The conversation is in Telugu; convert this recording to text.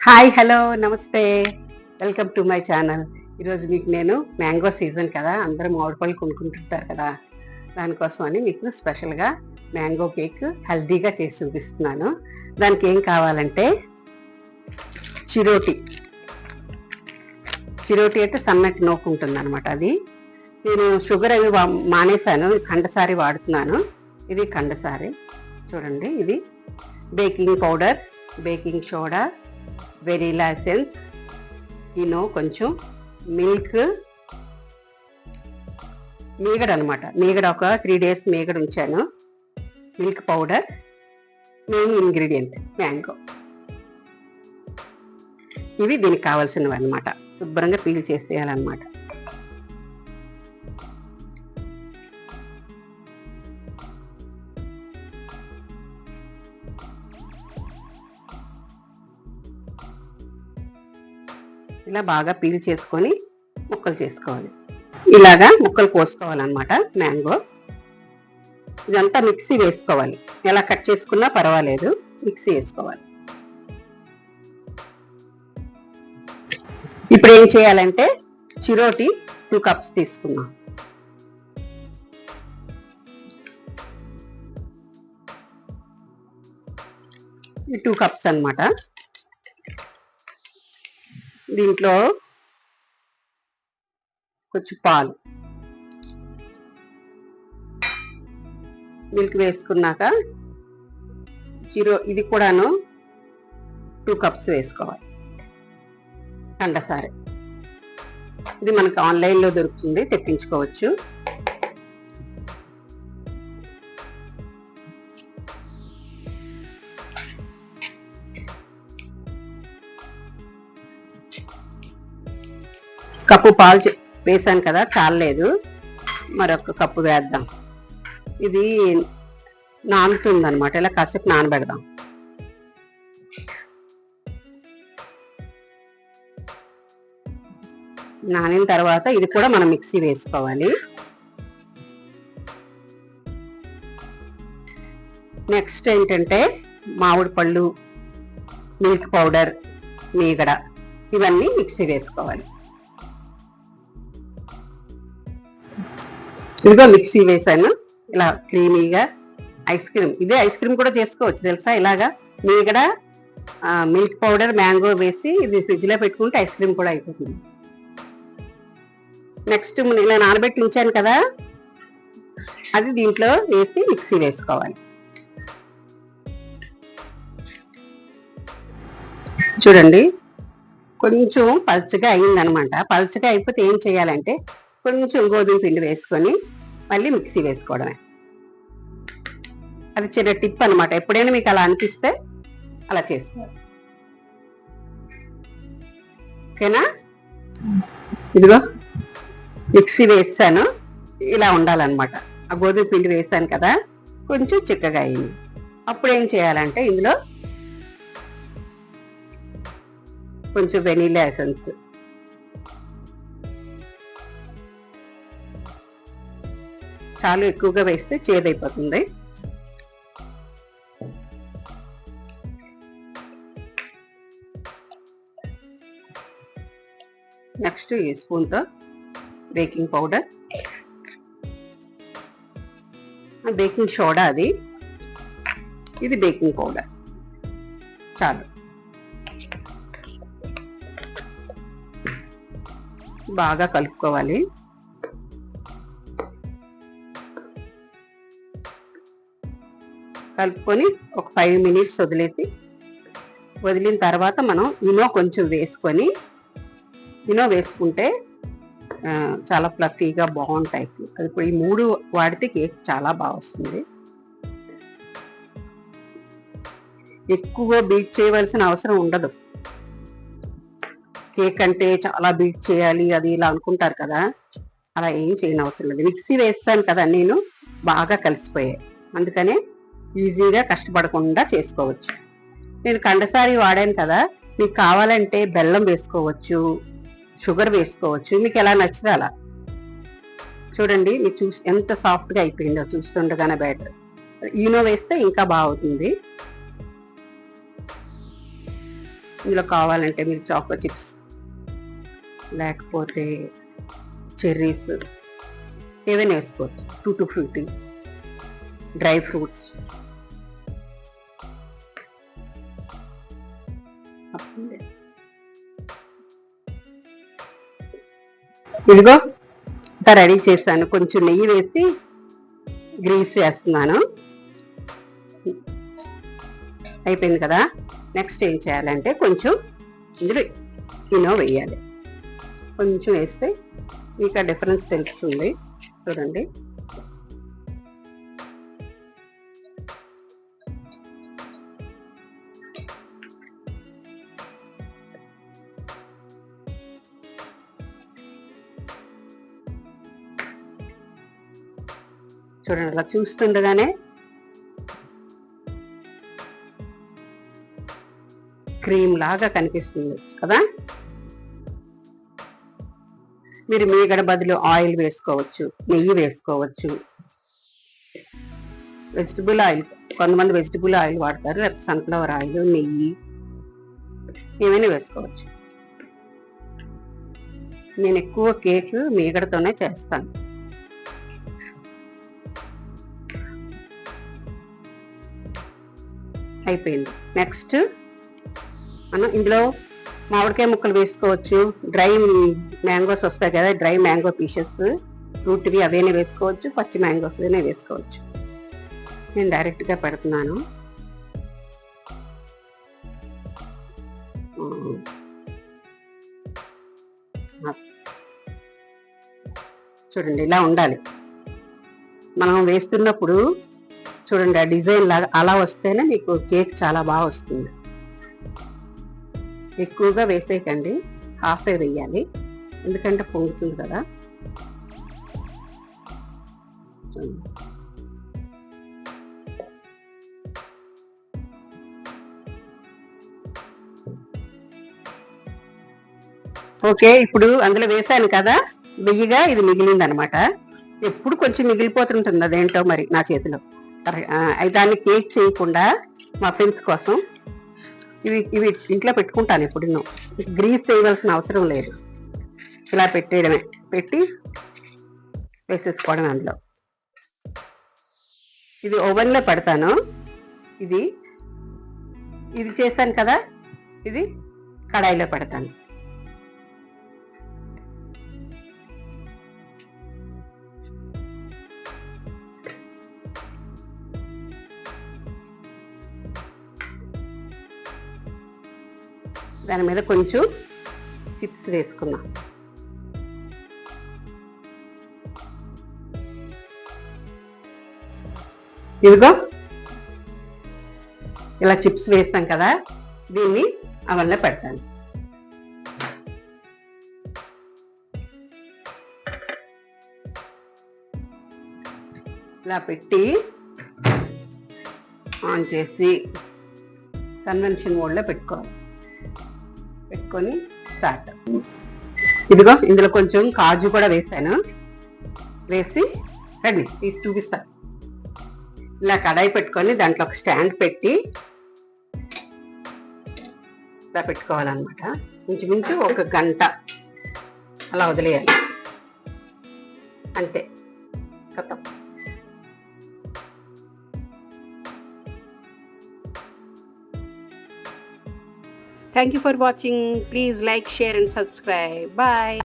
హాయ్ హలో నమస్తే, వెల్కమ్ టు మై ఛానల్. ఈరోజు మీకు నేను మ్యాంగో సీజన్ కదా, అందరూ మామిడి పళ్ళు కొనుక్కుంటుంటారు కదా, దానికోసం అని మీకు స్పెషల్గా మ్యాంగో కేక్ హెల్తీగా చేసి చూపిస్తున్నాను. దానికి ఏం కావాలంటే చిరోటి అంటే సన్నటి నోకు ఉంటుంది అనమాట. అది నేను షుగర్ అవి మానేశాను, కండసారి వాడుతున్నాను. ఇది కండసారి చూడండి. ఇది baking powder, baking soda, vanilla essence, కొంచెం మిల్క్, మీగడ అనమాట. మీగడ ఒక 3 days మీగడ ఉంచాను. Milk powder, main ingredient mango. ఇవి దీనికి కావాల్సినవి అనమాట. శుభ్రంగా పీల్ చేసేయాలన్నమాట. ఇలా బాగా పీల్ చేసుకొని ముక్కలు చేసుకోవాలి. ఇలాగా ముక్కలు కోసుకోవాలన్నమాట మ్యాంగో. ఇదంతా మిక్సీ వేసుకోవాలి. ఎలా కట్ చేసుకున్నా పర్వాలేదు, మిక్సీ వేసుకోవాలి. ఇప్పుడు ఏం చేయాలంటే చిరోటి 2 cups తీసుకున్నాం. ఈ 2 cups అన్నమాట. దీంట్లో కొంచెం పాలు, మిల్క్ వేసుకున్నాక ఇది కూడాను 2 cups వేసుకోవాలి. కండసారి ఇది మనకు ఆన్లైన్లో దొరుకుతుంది, తెప్పించుకోవచ్చు. కప్పు పాలు వేసాను కదా, చాలలేదు, మరొక కప్పు వేద్దాం. ఇది నానుతుంది అనమాట. ఇలా కాసేపు నానబెడదాం. నానిన తర్వాత ఇది కూడా మనం మిక్సీ వేసుకోవాలి. నెక్స్ట్ ఏంటంటే మామిడి పళ్ళు, మిల్క్ పౌడర్, మీగడ, ఇవన్నీ మిక్సీ వేసుకోవాలి. ఇదిగో మిక్సీ వేసాను. ఇలా క్రీమీగా ఐస్ క్రీమ్, ఇదే ఐస్ క్రీమ్ కూడా చేసుకోవచ్చు తెలుసా. ఇలాగా మీగడ, మిల్క్ పౌడర్, మ్యాంగో వేసి ఇది ఫ్రిడ్జ్ లో పెట్టుకుంటే ఐస్ క్రీమ్ కూడా అయిపోతుంది. నెక్స్ట్ ఇలా నానబెట్టి ఉంచాను కదా, అది దీంట్లో వేసి మిక్సీ వేసుకోవాలి. చూడండి, కొంచెం పల్చగా అయిందనమాట. పల్చగా అయిపోతే ఏం చేయాలంటే కొంచెం గోధుమ పిండి వేసుకొని మళ్ళీ మిక్సీ వేసుకోవడమే. అది చిన్న టిప్ అనమాట. ఎప్పుడైనా మీకు అలా అనిపిస్తే అలా చేసుకోవాలి. ఓకేనా? ఇదిగో మిక్సీ వేసాను. ఇలా ఉండాలన్నమాట. ఆ గోధుమ పిండి వేసాను కదా, కొంచెం చిక్కగా అయింది. అప్పుడు ఏం చేయాలంటే ఇందులో కొంచెం వెనిలా ఎసెన్స్, చాలా ఎక్కువగా వేస్తే చేదైపోతుంది. నెక్స్ట్ ఈ స్పూన్తో బేకింగ్ పౌడర్, బేకింగ్ సోడా, ఇది బేకింగ్ పౌడర్ చాలు. బాగా కలుపుకోవాలి. కలుపుకొని ఒక 5 minutes వదిలిన తర్వాత మనం కొంచెం వేసుకొని, వేసుకుంటే చాలా ఫ్లఫీగా బాగుంటాయి. ఇప్పుడు ఈ 3 వాడితే కేక్ చాలా బాగా వస్తుంది. ఎక్కువ బీట్ చేయవలసిన అవసరం ఉండదు. కేక్ అంటే చాలా బీట్ చేయాలి అది ఇలా అనుకుంటారు కదా, అలా ఏం చేయని అవసరం లేదు. మిక్సీ వేస్తాను కదా, నేను బాగా కలిసిపోయాయి. అందుకనే ఈజీగా కష్టపడకుండా చేసుకోవచ్చు. నేను కండసారి వాడాను కదా, మీకు కావాలంటే బెల్లం వేసుకోవచ్చు, షుగర్ వేసుకోవచ్చు, మీకు ఎలా నచ్చితే అలా. చూడండి, మీరు ఎంత సాఫ్ట్గా అయిపోయిందో చూస్తుండగానే బ్యాటర్. వేస్తే ఇంకా బాగుంటుంది. ఇందులో కావాలంటే మీరు చాకో చిప్స్ లేకపోతే చెర్రీస్ ఏవైనా వేసుకోవచ్చు, టూటీ ఫ్రూటీ, డ్రై ఫ్రూట్స్. ఇదిగో ఇంత రెడీ చేశాను. కొంచెం నెయ్యి వేసి గ్రీస్ చేస్తున్నాను. అయిపోయింది కదా. నెక్స్ట్ ఏం చేయాలంటే కొంచెం ఇందులో కినో వేయాలి. కొంచెం వేస్తే మీకు ఆ డిఫరెన్స్ తెలుస్తుంది. చూడండి, చూడండి అలా చూస్తుండగానే క్రీమ్ లాగా కనిపిస్తుంది కదా. మీరు మీగడ బదులు ఆయిల్ వేసుకోవచ్చు, నెయ్యి వేసుకోవచ్చు, వెజిటబుల్ ఆయిల్, కొంతమంది వెజిటబుల్ ఆయిల్ వాడతారు, లేకపోతే సన్ఫ్లవర్ ఆయిల్, నెయ్యి ఏమైనా వేసుకోవచ్చు. నేను ఎక్కువ కేక్ మీగడతోనే చేస్తాను. అయిపోయింది. నెక్స్ట్ మనం ఇందులో మామిడికాయ ముక్కలు వేసుకోవచ్చు, డ్రై మ్యాంగోస్ వస్తాయి కదా, డ్రై మ్యాంగో పీసెస్ ఫ్రూట్వి అవైనా వేసుకోవచ్చు, పచ్చి మ్యాంగోస్ అయినా వేసుకోవచ్చు. నేను డైరెక్ట్గా పెడుతున్నాను. చూడండి ఇలా ఉండాలి. మనం వేస్తున్నప్పుడు చూడండి ఆ డిజైన్ లాగా అలా వస్తేనే మీకు కేక్ చాలా బాగా వస్తుంది. ఎక్కువగా వేసేయకండి, హాఫే వేయాలి, ఎందుకంటే పొంగుతుంది కదా. ఓకే, ఇప్పుడు అందులో వేసాను కదా, వెయ్యిగా ఇది మిగిలింది అనమాట. ఎప్పుడు కొంచెం మిగిలిపోతుంటుంది, అదేంటో మరి నా చేతిలో. దాన్ని కేక్ చేయకుండా మా ఫ్రెండ్స్ కోసం ఇవి ఇంట్లో పెట్టుకుంటాను. ఎప్పుడు గ్రీస్ చేయవలసిన అవసరం లేదు, ఇలా పెట్టేయడమే, పెట్టి వేసేసుకోవడం. అందులో ఇది ఓవెన్లో పెడతాను. ఇది చేశాను కదా, ఇది కడాయిలో పెడతాను. దాని మీద కొంచెం చిప్స్ వేసుకున్నాం. ఇదిగో ఇలా చిప్స్ వేస్తాం కదా, దీన్ని అవన్నీ పెడతాను. ఇలా పెట్టి ఆన్ చేసి కన్వెన్షన్ మోడ్లో పెట్టుకొని స్టార్ట్. ఇదిగో ఇందులో కొంచెం కాజు కూడా వేసాను. వేసి రెడీ తీసి చూపిస్తాను. ఇలా కడాయి పెట్టుకొని దాంట్లో ఒక స్టాండ్ పెట్టి ఇలా పెట్టుకోవాలన్నమాట. ఇంచుమించు 1 గంట అలా వదిలేయాలి, అంతే. కథ. Thank you for watching. Please like, share and subscribe. Bye.